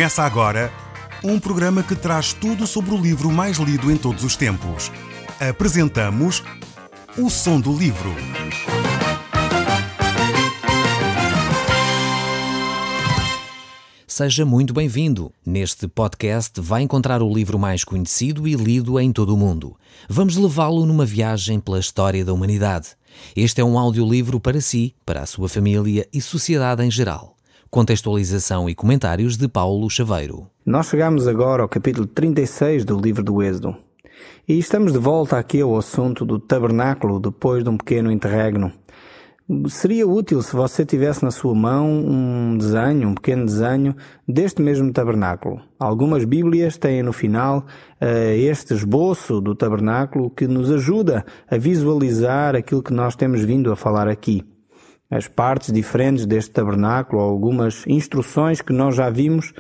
Começa agora um programa que traz tudo sobre o livro mais lido em todos os tempos. Apresentamos O Som do Livro. Seja muito bem-vindo. Neste podcast vai encontrar o livro mais conhecido e lido em todo o mundo. Vamos levá-lo numa viagem pela história da humanidade. Este é um audiolivro para si, para a sua família e sociedade em geral. Contextualização e comentários de Paulo Chaveiro. Nós chegamos agora ao capítulo 36 do livro do Êxodo. E estamos de volta aqui ao assunto do tabernáculo depois de um pequeno interregno. Seria útil se você tivesse na sua mão um pequeno desenho deste mesmo tabernáculo. Algumas Bíblias têm no final este esboço do tabernáculo que nos ajuda a visualizar aquilo que nós temos vindo a falar aqui. As partes diferentes deste tabernáculo, algumas instruções que nós já vimos.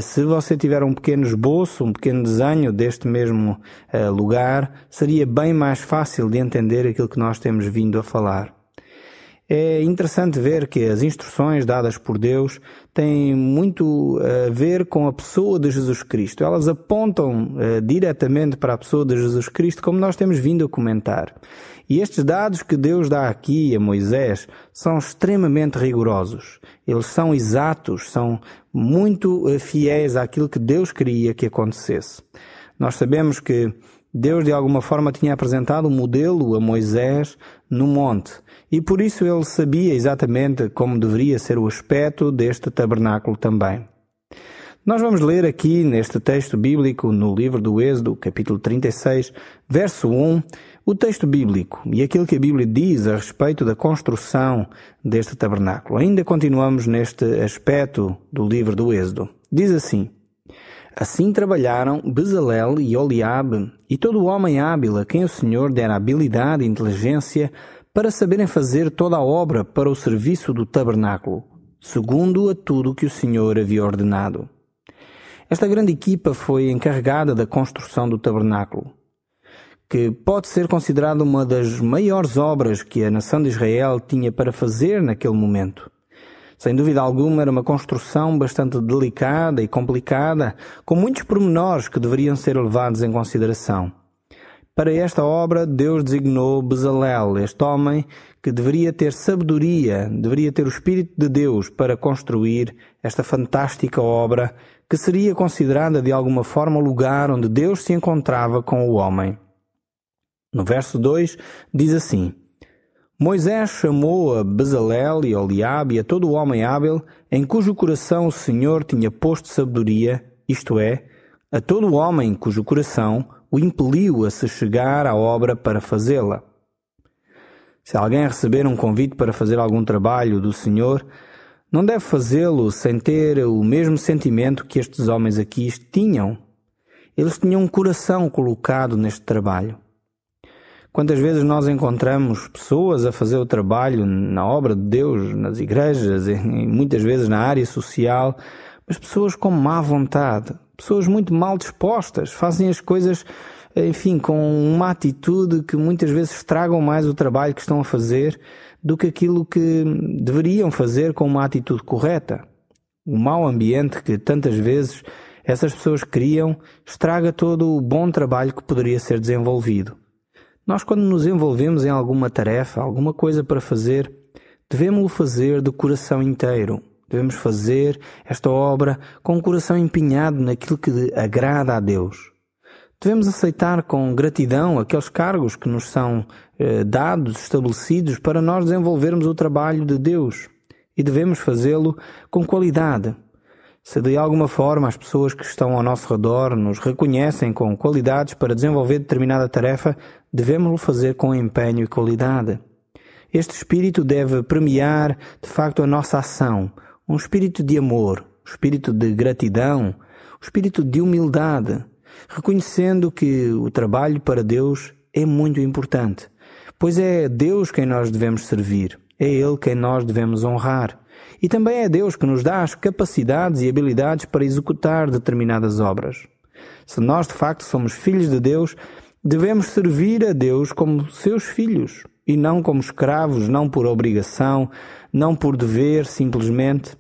Se você tiver um pequeno esboço, um pequeno desenho deste mesmo lugar, seria bem mais fácil de entender aquilo que nós temos vindo a falar. É interessante ver que as instruções dadas por Deus têm muito a ver com a pessoa de Jesus Cristo. Elas apontam diretamente para a pessoa de Jesus Cristo, como nós temos vindo a comentar. E estes dados que Deus dá aqui a Moisés são extremamente rigorosos. Eles são exatos, são muito fiéis àquilo que Deus queria que acontecesse. Nós sabemos que Deus de alguma forma tinha apresentado um modelo a Moisés no monte. E por isso ele sabia exatamente como deveria ser o aspecto deste tabernáculo também. Nós vamos ler aqui neste texto bíblico, no livro do Êxodo, capítulo 36, verso 1, o texto bíblico e aquilo que a Bíblia diz a respeito da construção deste tabernáculo. Ainda continuamos neste aspecto do livro do Êxodo. Diz assim: Assim trabalharam Bezalel e Oliabe e todo o homem hábil a quem o Senhor dera habilidade e inteligência para saberem fazer toda a obra para o serviço do tabernáculo, segundo a tudo que o Senhor havia ordenado. Esta grande equipa foi encarregada da construção do tabernáculo, que pode ser considerada uma das maiores obras que a nação de Israel tinha para fazer naquele momento. Sem dúvida alguma, era uma construção bastante delicada e complicada, com muitos pormenores que deveriam ser levados em consideração. Para esta obra, Deus designou Bezalel, este homem que deveria ter sabedoria, deveria ter o Espírito de Deus para construir esta fantástica obra, que seria considerada de alguma forma o lugar onde Deus se encontrava com o homem. No verso 2 diz assim: Moisés chamou a Bezalel e Oliabe e a todo o homem hábil, em cujo coração o Senhor tinha posto sabedoria, isto é, a todo o homem cujo coração o impeliu a se chegar à obra para fazê-la. Se alguém receber um convite para fazer algum trabalho do Senhor, não deve fazê-lo sem ter o mesmo sentimento que estes homens aqui tinham. Eles tinham um coração colocado neste trabalho. Quantas vezes nós encontramos pessoas a fazer o trabalho na obra de Deus, nas igrejas, e muitas vezes na área social, mas pessoas com má vontade, pessoas muito mal dispostas, fazem as coisas, com uma atitude que muitas vezes estragam mais o trabalho que estão a fazer do que aquilo que deveriam fazer com uma atitude correta. O mau ambiente que tantas vezes essas pessoas criam estraga todo o bom trabalho que poderia ser desenvolvido. Nós, quando nos envolvemos em alguma tarefa, alguma coisa para fazer, devemos-o fazer de coração inteiro. Devemos fazer esta obra com o coração empenhado naquilo que agrada a Deus. Devemos aceitar com gratidão aqueles cargos que nos são dados, estabelecidos, para nós desenvolvermos o trabalho de Deus. E devemos fazê-lo com qualidade. Se de alguma forma as pessoas que estão ao nosso redor nos reconhecem com qualidades para desenvolver determinada tarefa, devemos-lo fazer com empenho e qualidade. Este espírito deve premiar, de facto, a nossa ação. Um espírito de amor, um espírito de gratidão, um espírito de humildade, reconhecendo que o trabalho para Deus é muito importante, pois é Deus quem nós devemos servir, é Ele quem nós devemos honrar. E também é Deus que nos dá as capacidades e habilidades para executar determinadas obras. Se nós de facto somos filhos de Deus, devemos servir a Deus como seus filhos, e não como escravos, não por obrigação, não por dever, simplesmente.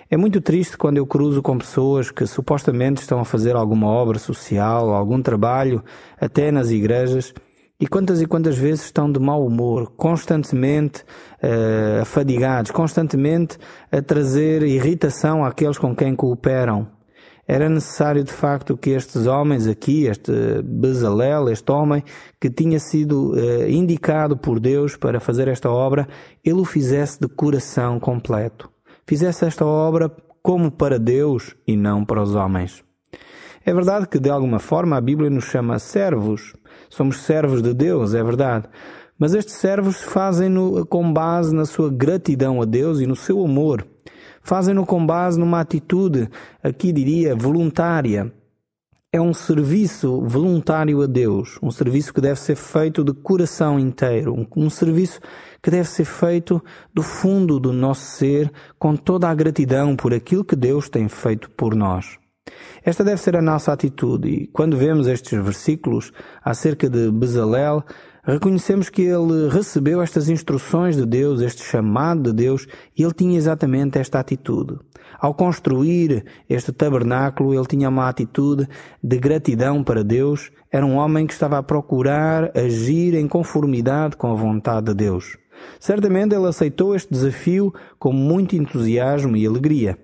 É muito triste quando eu cruzo com pessoas que supostamente estão a fazer alguma obra social, algum trabalho, até nas igrejas, e quantas vezes estão de mau humor, constantemente afadigados, constantemente a trazer irritação àqueles com quem cooperam. Era necessário de facto que estes homens aqui, este Bezalel, este homem que tinha sido indicado por Deus para fazer esta obra, ele o fizesse de coração completo. Fizesse esta obra como para Deus e não para os homens. É verdade que de alguma forma a Bíblia nos chama servos. Somos servos de Deus, é verdade. Mas estes servos fazem-no com base na sua gratidão a Deus e no seu amor. Fazem-no com base numa atitude, aqui diria, voluntária. É um serviço voluntário a Deus, um serviço que deve ser feito de coração inteiro, um serviço que deve ser feito do fundo do nosso ser, com toda a gratidão por aquilo que Deus tem feito por nós. Esta deve ser a nossa atitude, e quando vemos estes versículos acerca de Bezalel, reconhecemos que ele recebeu estas instruções de Deus, este chamado de Deus, e ele tinha exatamente esta atitude. Ao construir este tabernáculo, ele tinha uma atitude de gratidão para Deus. Era um homem que estava a procurar agir em conformidade com a vontade de Deus. Certamente ele aceitou este desafio com muito entusiasmo e alegria.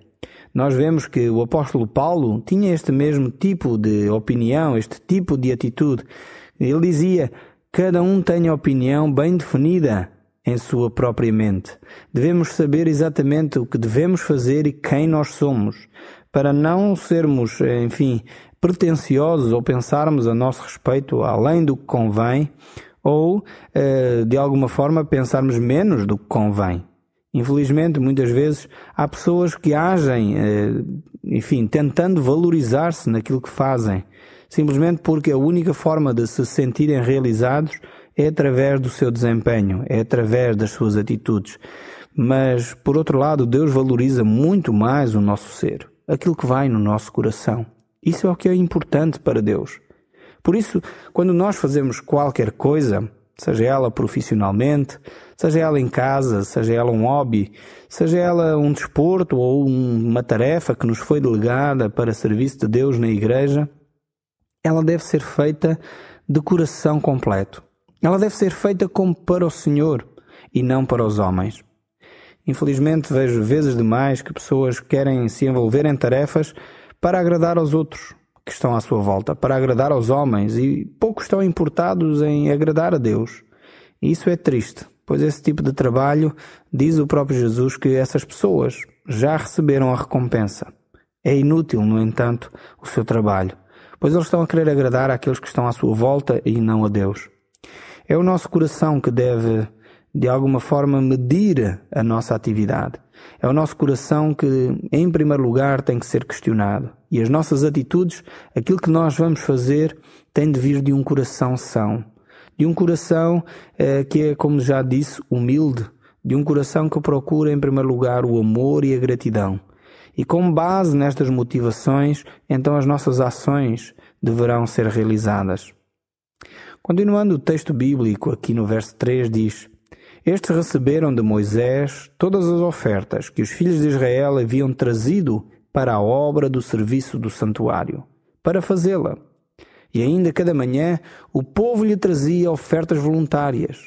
Nós vemos que o apóstolo Paulo tinha este mesmo tipo de opinião, este tipo de atitude. Ele dizia: cada um tem a opinião bem definida em sua própria mente. Devemos saber exatamente o que devemos fazer e quem nós somos, para não sermos, pretensiosos ou pensarmos a nosso respeito além do que convém, ou, de alguma forma, pensarmos menos do que convém. Infelizmente, muitas vezes, há pessoas que agem, tentando valorizar-se naquilo que fazem, simplesmente porque a única forma de se sentirem realizados é através do seu desempenho, é através das suas atitudes. Mas, por outro lado, Deus valoriza muito mais o nosso ser, aquilo que vai no nosso coração. Isso é o que é importante para Deus. Por isso, quando nós fazemos qualquer coisa, seja ela profissionalmente, seja ela em casa, seja ela um hobby, seja ela um desporto ou uma tarefa que nos foi delegada para serviço de Deus na igreja, ela deve ser feita de coração completo. Ela deve ser feita como para o Senhor e não para os homens. Infelizmente vejo vezes demais que pessoas querem se envolver em tarefas para agradar aos outros que estão à sua volta, para agradar aos homens, e poucos estão importados em agradar a Deus. E isso é triste, pois esse tipo de trabalho, diz o próprio Jesus, que essas pessoas já receberam a recompensa. É inútil, no entanto, o seu trabalho, pois eles estão a querer agradar àqueles que estão à sua volta e não a Deus. É o nosso coração que deve, de alguma forma, medir a nossa atividade. É o nosso coração que, em primeiro lugar, tem que ser questionado. E as nossas atitudes, aquilo que nós vamos fazer, tem de vir de um coração são. De um coração que é, como já disse, humilde. De um coração que procura, em primeiro lugar, o amor e a gratidão. E com base nestas motivações, então as nossas ações deverão ser realizadas. Continuando o texto bíblico, aqui no verso 3 diz: estes receberam de Moisés todas as ofertas que os filhos de Israel haviam trazido para a obra do serviço do santuário, para fazê-la. E ainda cada manhã o povo lhe trazia ofertas voluntárias.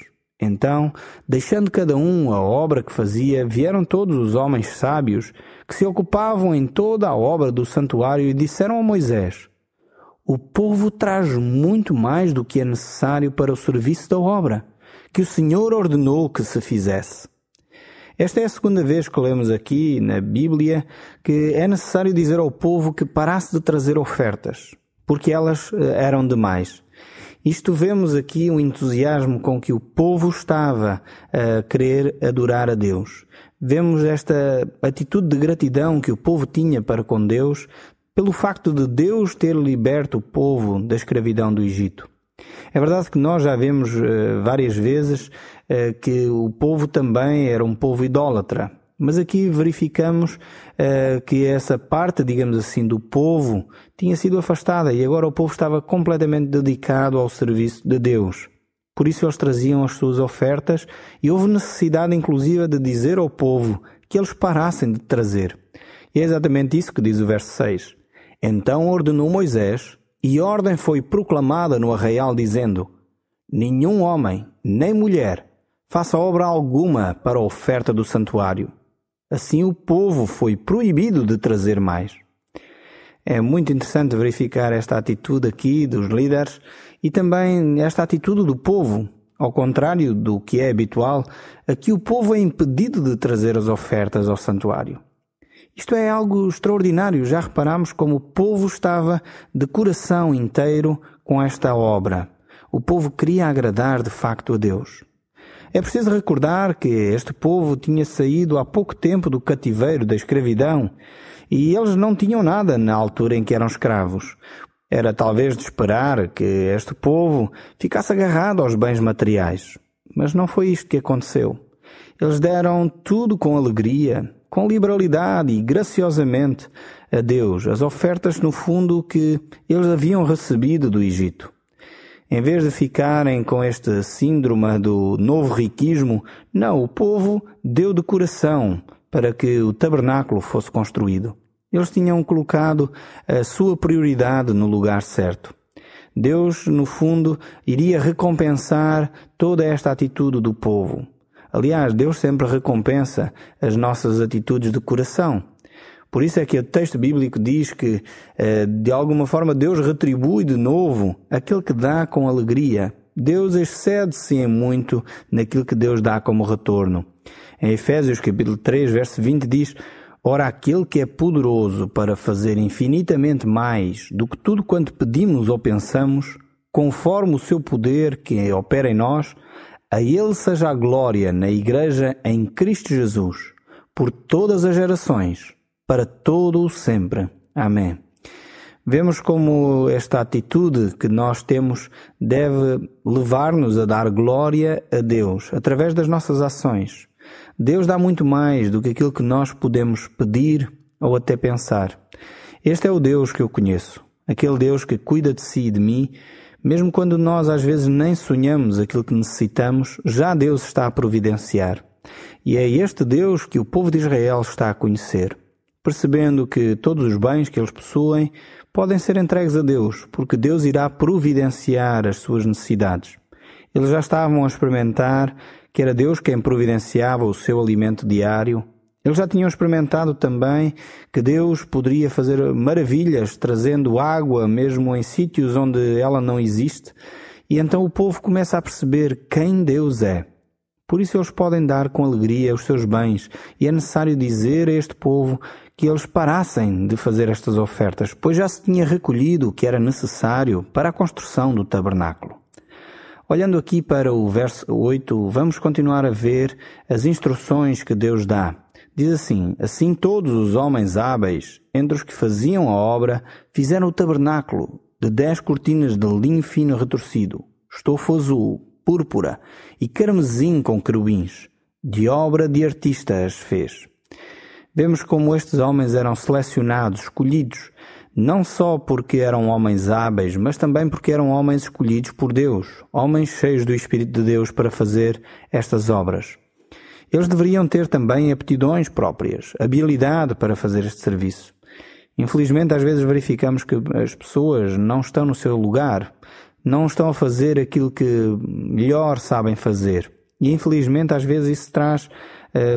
Então, deixando cada um a obra que fazia, vieram todos os homens sábios que se ocupavam em toda a obra do santuário e disseram a Moisés: o povo traz muito mais do que é necessário para o serviço da obra, que o Senhor ordenou que se fizesse. Esta é a segunda vez que lemos aqui na Bíblia que é necessário dizer ao povo que parasse de trazer ofertas, porque elas eram demais. Isto vemos aqui o entusiasmo com que o povo estava a querer adorar a Deus. Vemos esta atitude de gratidão que o povo tinha para com Deus, pelo facto de Deus ter liberto o povo da escravidão do Egito. É verdade que nós já vemos várias vezes que o povo também era um povo idólatra, mas aqui verificamos que essa parte, digamos assim, do povo tinha sido afastada e agora o povo estava completamente dedicado ao serviço de Deus. Por isso eles traziam as suas ofertas e houve necessidade inclusive de dizer ao povo que eles parassem de trazer. E é exatamente isso que diz o verso 6. Então ordenou Moisés, e ordem foi proclamada no arraial, dizendo: nenhum homem, nem mulher, faça obra alguma para a oferta do santuário. Assim o povo foi proibido de trazer mais. É muito interessante verificar esta atitude aqui dos líderes e também esta atitude do povo. Ao contrário do que é habitual, aqui o povo é impedido de trazer as ofertas ao santuário. Isto é algo extraordinário. Já reparamos como o povo estava de coração inteiro com esta obra. O povo queria agradar de facto a Deus. É preciso recordar que este povo tinha saído há pouco tempo do cativeiro, da escravidão, e eles não tinham nada na altura em que eram escravos. Era talvez de esperar que este povo ficasse agarrado aos bens materiais. Mas não foi isto que aconteceu. Eles deram tudo com alegria, com liberalidade e graciosamente a Deus, as ofertas no fundo que eles haviam recebido do Egito. Em vez de ficarem com este síndrome do novo riquismo, não, o povo deu de coração para que o tabernáculo fosse construído. Eles tinham colocado a sua prioridade no lugar certo. Deus, no fundo, iria recompensar toda esta atitude do povo. Aliás, Deus sempre recompensa as nossas atitudes de coração. Por isso é que o texto bíblico diz que, de alguma forma, Deus retribui de novo aquele que dá com alegria. Deus excede-se em muito naquilo que Deus dá como retorno. Em Efésios capítulo 3, verso 20 diz: ora, aquele que é poderoso para fazer infinitamente mais do que tudo quanto pedimos ou pensamos, conforme o seu poder que opera em nós, a ele seja a glória na Igreja em Cristo Jesus, por todas as gerações, para todo o sempre. Amém. Vemos como esta atitude que nós temos deve levar-nos a dar glória a Deus, através das nossas ações. Deus dá muito mais do que aquilo que nós podemos pedir ou até pensar. Este é o Deus que eu conheço, aquele Deus que cuida de si e de mim, mesmo quando nós às vezes nem sonhamos aquilo que necessitamos, já Deus está a providenciar. E é este Deus que o povo de Israel está a conhecer, percebendo que todos os bens que eles possuem podem ser entregues a Deus, porque Deus irá providenciar as suas necessidades. Eles já estavam a experimentar que era Deus quem providenciava o seu alimento diário. Eles já tinham experimentado também que Deus poderia fazer maravilhas trazendo água mesmo em sítios onde ela não existe. E então o povo começa a perceber quem Deus é. Por isso eles podem dar com alegria os seus bens. E é necessário dizer a este povo que eles parassem de fazer estas ofertas, pois já se tinha recolhido o que era necessário para a construção do tabernáculo. Olhando aqui para o verso 8, vamos continuar a ver as instruções que Deus dá. Diz assim: assim todos os homens hábeis, entre os que faziam a obra, fizeram o tabernáculo de 10 cortinas de linho fino retorcido, estofo azul, púrpura e carmesim com querubins. De obra de artista as fez. Vemos como estes homens eram selecionados, escolhidos, não só porque eram homens hábeis, mas também porque eram homens escolhidos por Deus, homens cheios do Espírito de Deus para fazer estas obras. Eles deveriam ter também aptidões próprias, habilidade para fazer este serviço. Infelizmente, às vezes verificamos que as pessoas não estão no seu lugar, não estão a fazer aquilo que melhor sabem fazer. E infelizmente, às vezes isso traz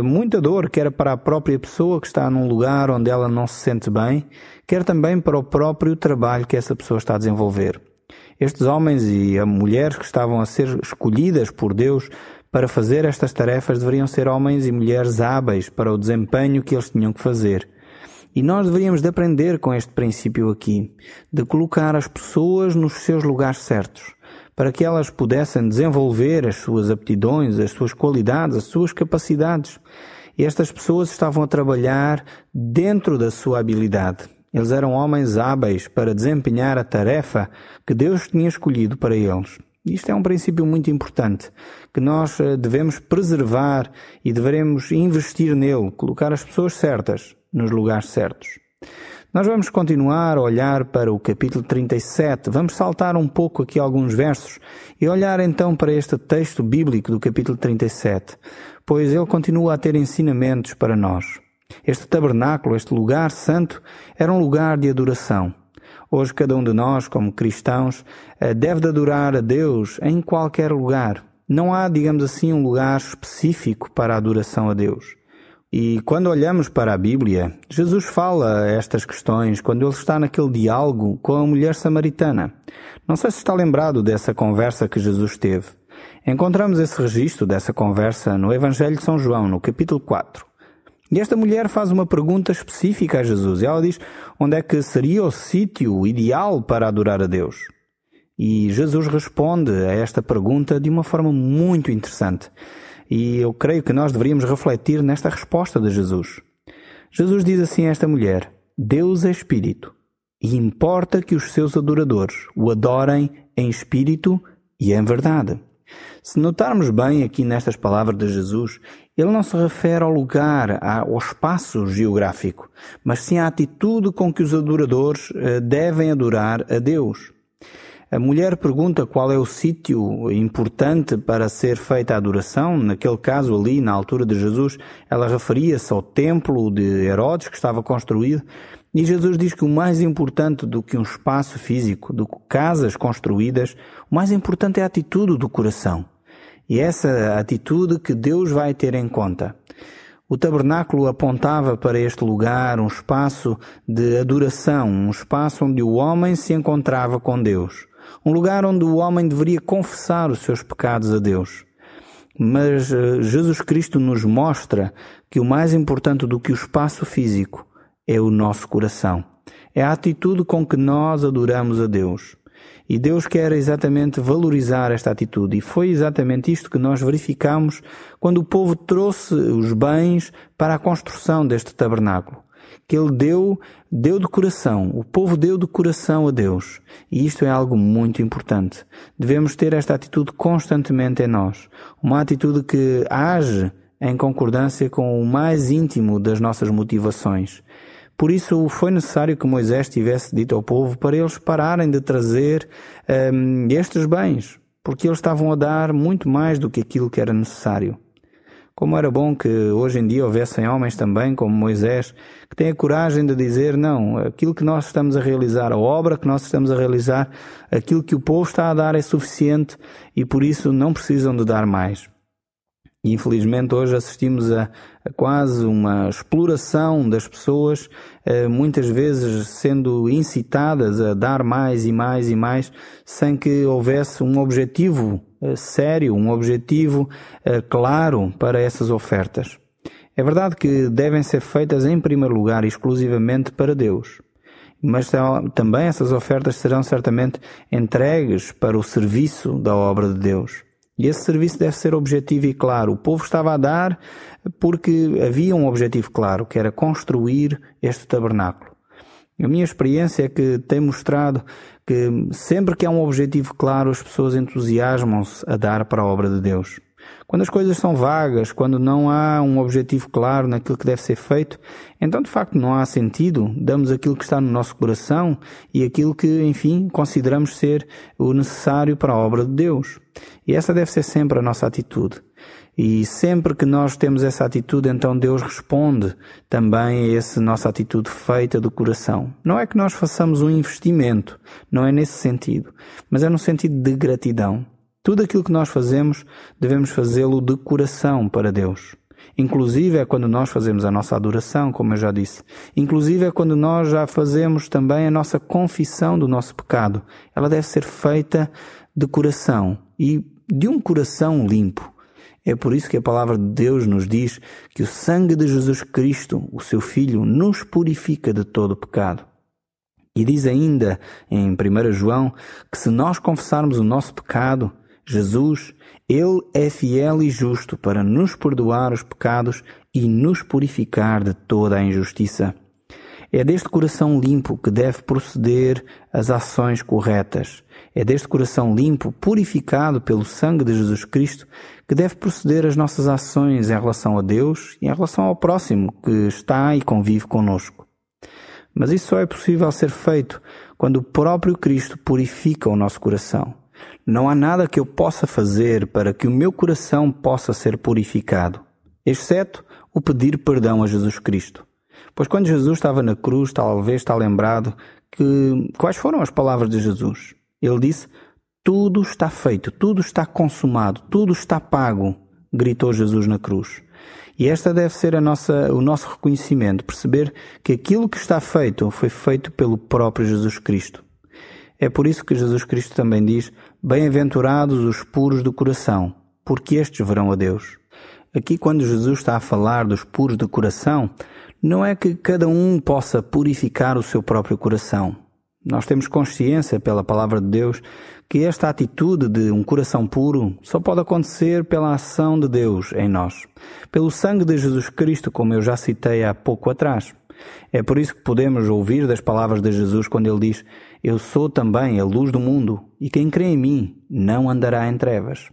muita dor, quer para a própria pessoa que está num lugar onde ela não se sente bem, quer também para o próprio trabalho que essa pessoa está a desenvolver. Estes homens e mulheres que estavam a ser escolhidas por Deus para fazer estas tarefas deveriam ser homens e mulheres hábeis para o desempenho que eles tinham que fazer. E nós deveríamos de aprender com este princípio aqui, de colocar as pessoas nos seus lugares certos, para que elas pudessem desenvolver as suas aptidões, as suas qualidades, as suas capacidades. E estas pessoas estavam a trabalhar dentro da sua habilidade. Eles eram homens hábeis para desempenhar a tarefa que Deus tinha escolhido para eles. Isto é um princípio muito importante, que nós devemos preservar e devemos investir nele, colocar as pessoas certas nos lugares certos. Nós vamos continuar a olhar para o capítulo 37, vamos saltar um pouco aqui alguns versos e olhar então para este texto bíblico do capítulo 37, pois ele continua a ter ensinamentos para nós. Este tabernáculo, este lugar santo, era um lugar de adoração. Hoje cada um de nós, como cristãos, deve de adorar a Deus em qualquer lugar. Não há, digamos assim, um lugar específico para a adoração a Deus. E quando olhamos para a Bíblia, Jesus fala estas questões quando ele está naquele diálogo com a mulher samaritana. Não sei se está lembrado dessa conversa que Jesus teve. Encontramos esse registro dessa conversa no Evangelho de São João, no capítulo 4. E esta mulher faz uma pergunta específica a Jesus. Ela diz onde é que seria o sítio ideal para adorar a Deus. E Jesus responde a esta pergunta de uma forma muito interessante. E eu creio que nós deveríamos refletir nesta resposta de Jesus. Jesus diz assim a esta mulher: Deus é Espírito, e importa que os seus adoradores o adorem em Espírito e em verdade. Se notarmos bem aqui nestas palavras de Jesus, ele não se refere ao lugar, ao espaço geográfico, mas sim à atitude com que os adoradores devem adorar a Deus. A mulher pergunta qual é o sítio importante para ser feita a adoração. Naquele caso ali, na altura de Jesus, ela referia-se ao templo de Herodes que estava construído. E Jesus diz que o mais importante do que um espaço físico, do que casas construídas, o mais importante é a atitude do coração. E essa atitude que Deus vai ter em conta. O tabernáculo apontava para este lugar, um espaço de adoração, um espaço onde o homem se encontrava com Deus. Um lugar onde o homem deveria confessar os seus pecados a Deus. Mas Jesus Cristo nos mostra que o mais importante do que o espaço físico é o nosso coração. É a atitude com que nós adoramos a Deus. E Deus quer exatamente valorizar esta atitude. E foi exatamente isto que nós verificamos quando o povo trouxe os bens para a construção deste tabernáculo. Que ele deu de coração. O povo deu de coração a Deus. E isto é algo muito importante. Devemos ter esta atitude constantemente em nós. Uma atitude que age em concordância com o mais íntimo das nossas motivações. Por isso foi necessário que Moisés tivesse dito ao povo para eles pararem de trazer estes bens, porque eles estavam a dar muito mais do que aquilo que era necessário. Como era bom que hoje em dia houvessem homens também, como Moisés, que têm a coragem de dizer, não, aquilo que nós estamos a realizar, a obra que nós estamos a realizar, aquilo que o povo está a dar é suficiente e por isso não precisam de dar mais. E infelizmente hoje assistimos a quase uma exploração das pessoas, muitas vezes sendo incitadas a dar mais e mais e mais, sem que houvesse um objetivo sério, um objetivo claro para essas ofertas. É verdade que devem ser feitas em primeiro lugar exclusivamente para Deus. Mas também essas ofertas serão certamente entregues para o serviço da obra de Deus. E esse serviço deve ser objetivo e claro. O povo estava a dar porque havia um objetivo claro, que era construir este tabernáculo. A minha experiência é que tem mostrado que sempre que há um objetivo claro, as pessoas entusiasmam-se a dar para a obra de Deus. Quando as coisas são vagas, quando não há um objetivo claro naquilo que deve ser feito, então de facto não há sentido, damos aquilo que está no nosso coração e aquilo que, enfim, consideramos ser o necessário para a obra de Deus. E essa deve ser sempre a nossa atitude. E sempre que nós temos essa atitude, então Deus responde também a essa nossa atitude feita do coração. Não é que nós façamos um investimento, não é nesse sentido, mas é no sentido de gratidão. Tudo aquilo que nós fazemos, devemos fazê-lo de coração para Deus. Inclusive é quando nós fazemos a nossa adoração, como eu já disse. Inclusive é quando nós já fazemos também a nossa confissão do nosso pecado. Ela deve ser feita de coração e de um coração limpo. É por isso que a palavra de Deus nos diz que o sangue de Jesus Cristo, o seu Filho, nos purifica de todo o pecado. E diz ainda em 1 João que se nós confessarmos o nosso pecado, Jesus, Ele é fiel e justo para nos perdoar os pecados e nos purificar de toda a injustiça. É deste coração limpo que deve proceder as ações corretas. É deste coração limpo, purificado pelo sangue de Jesus Cristo, que deve proceder as nossas ações em relação a Deus e em relação ao próximo que está e convive conosco. Mas isso só é possível ser feito quando o próprio Cristo purifica o nosso coração. Não há nada que eu possa fazer para que o meu coração possa ser purificado. exceto o pedir perdão a Jesus Cristo. Pois quando Jesus estava na cruz, talvez está lembrado quais foram as palavras de Jesus. Ele disse: tudo está feito, tudo está consumado, tudo está pago, gritou Jesus na cruz. E esta deve ser o nosso reconhecimento, perceber que aquilo que está feito foi feito pelo próprio Jesus Cristo. É por isso que Jesus Cristo também diz: bem-aventurados os puros do coração, porque estes verão a Deus. Aqui, quando Jesus está a falar dos puros do coração, não é que cada um possa purificar o seu próprio coração. Nós temos consciência, pela palavra de Deus, que esta atitude de um coração puro só pode acontecer pela ação de Deus em nós, pelo sangue de Jesus Cristo, como eu já citei há pouco atrás. É por isso que podemos ouvir das palavras de Jesus quando ele diz: eu sou também a luz do mundo, e quem crê em mim não andará em trevas.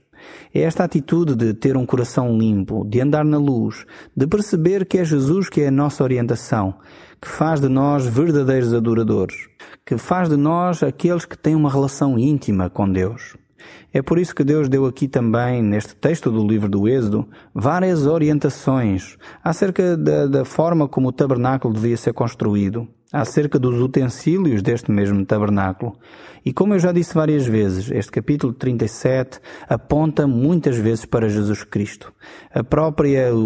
É esta atitude de ter um coração limpo, de andar na luz, de perceber que é Jesus que é a nossa orientação, que faz de nós verdadeiros adoradores, que faz de nós aqueles que têm uma relação íntima com Deus. É por isso que Deus deu aqui também, neste texto do livro do Êxodo, várias orientações acerca da forma como o tabernáculo devia ser construído, acerca dos utensílios deste mesmo tabernáculo. E como eu já disse várias vezes, este capítulo 37 aponta muitas vezes para Jesus Cristo.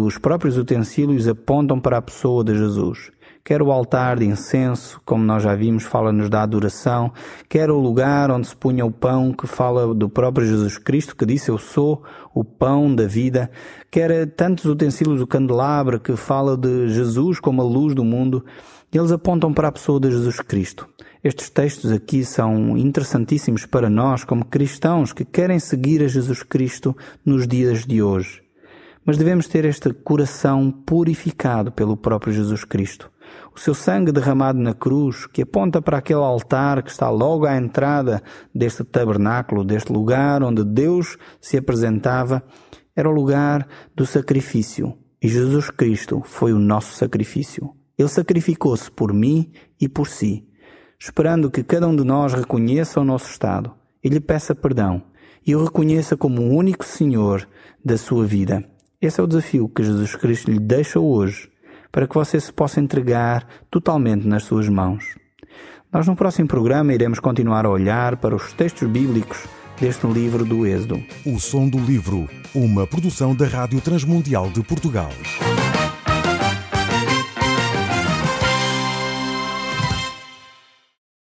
Os próprios utensílios apontam para a pessoa de Jesus. Quer o altar de incenso, como nós já vimos, fala-nos da adoração, quer o lugar onde se punha o pão, que fala do próprio Jesus Cristo, que disse: eu sou o pão da vida, quer tantos utensílios do candelabro, que fala de Jesus como a luz do mundo, eles apontam para a pessoa de Jesus Cristo. Estes textos aqui são interessantíssimos para nós, como cristãos que querem seguir a Jesus Cristo nos dias de hoje. Mas devemos ter este coração purificado pelo próprio Jesus Cristo. O seu sangue derramado na cruz, que aponta para aquele altar que está logo à entrada deste tabernáculo, deste lugar onde Deus se apresentava, era o lugar do sacrifício. E Jesus Cristo foi o nosso sacrifício. Ele sacrificou-se por mim e por si, esperando que cada um de nós reconheça o nosso estado e lhe peça perdão e o reconheça como o único Senhor da sua vida. Esse é o desafio que Jesus Cristo lhe deixa hoje, para que você se possa entregar totalmente nas suas mãos. Nós no próximo programa iremos continuar a olhar para os textos bíblicos deste livro do Êxodo. O Som do Livro, uma produção da Rádio Transmundial de Portugal.